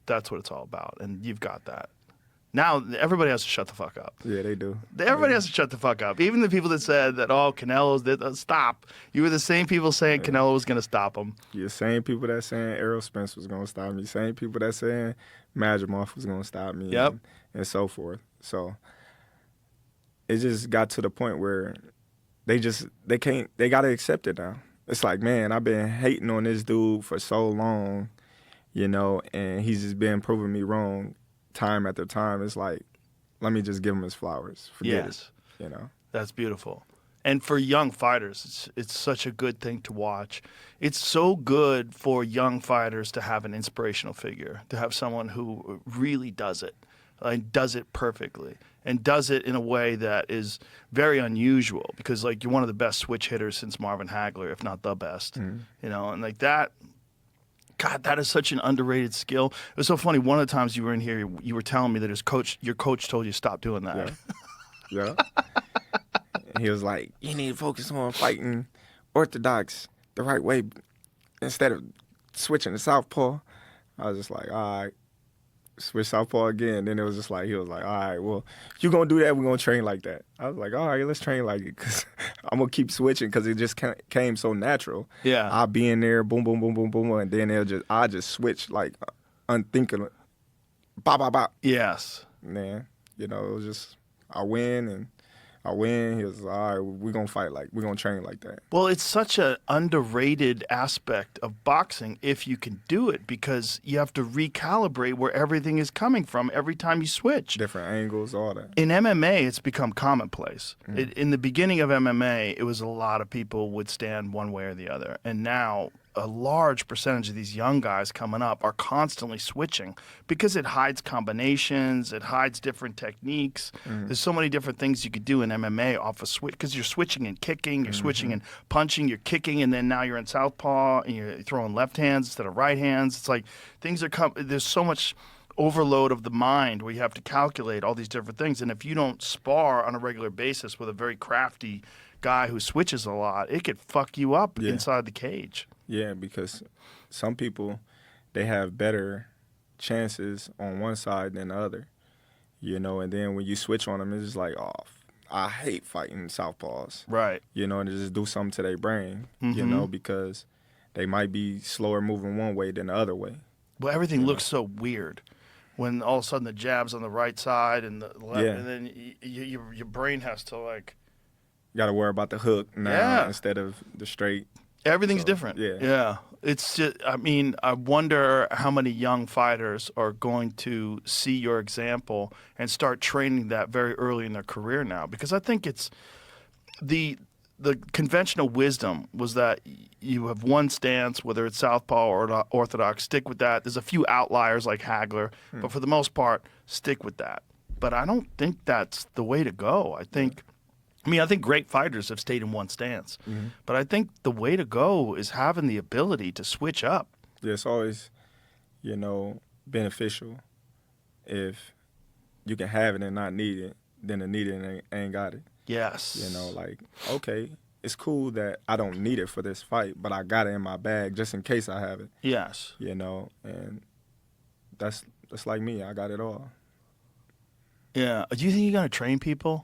That's what it's all about, and you've got that. Now everybody has to shut the fuck up. Yeah, they do. Everybody has to shut the fuck up. Even the people that said that, oh, Canelo's stop. You were the same people saying Canelo was going to stop him. Yeah, same people that saying Errol Spence was going to stop me. Same people that saying Magimoff was going to stop me. Yep. And so forth. So it just got to the point where they got to accept it now. It's like, man, I've been hating on this dude for so long, you know, and he's just been proving me wrong time after time. It's like, let me just give him his flowers. Forget it, you know. That's beautiful. And for young fighters, it's such a good thing to watch. It's so good for young fighters to have an inspirational figure, to have someone who really does it, and does it perfectly, and does it in a way that is very unusual, because like you're one of the best switch hitters since Marvin Hagler, if not the best, you know, and like that. God, that is such an underrated skill. It was so funny. One of the times you were in here, you were telling me that your coach told you to stop doing that. Yeah. He was like, you need to focus on fighting orthodox the right way instead of switching to southpaw. I was just like, all right, switch southpaw again. Then it was just like, he was like, all right, well, if you're going to do that, we're going to train like that. I was like, all right, let's train like it, because I'm going to keep switching, because it just came so natural. Yeah. I'll be in there, boom, boom, boom, boom, boom, and then I just switch like unthinkable. Bop, bop, bop. Yes. Man, you know, it was just, I win. He was all right, we're going to train like that. Well, it's such an underrated aspect of boxing if you can do it, because you have to recalibrate where everything is coming from every time you switch. Different angles, all that. In MMA, it's become commonplace. In the beginning of MMA, it was a lot of people would stand one way or the other. And now a large percentage of these young guys coming up are constantly switching, because it hides combinations, it hides different techniques. There's so many different things you could do in MMA off a switch, because you're switching and kicking, you're switching and punching, you're kicking, and then now you're in southpaw and you're throwing left hands instead of right hands. It's like things are there's so much overload of the mind where you have to calculate all these different things. And if you don't spar on a regular basis with a very crafty guy who switches a lot, it could fuck you up inside the cage. Yeah, because some people, they have better chances on one side than the other, you know, and then when you switch on them, it's just like, oh, I hate fighting southpaws. Right. You know, and just do something to their brain, you know, because they might be slower moving one way than the other way. Well, everything looks so weird when all of a sudden the jab's on the right side and the left, and then your brain has to like... You got to worry about the hook now instead of the straight. Everything's different. Yeah. It's just, I mean, I wonder how many young fighters are going to see your example and start training that very early in their career now, because I think it's the conventional wisdom was that you have one stance, whether it's southpaw or orthodox, stick with that. There's a few outliers like Hagler, but for the most part, stick with that. But I don't think that's the way to go. I think great fighters have stayed in one stance. But I think the way to go is having the ability to switch up. Yeah, it's always, you know, beneficial if you can have it and not need it, than to need it and ain't got it. Yes. You know, like, okay, it's cool that I don't need it for this fight, but I got it in my bag just in case I have it. Yes. You know, and that's like me. I got it all. Yeah. Do you think you're going to train people?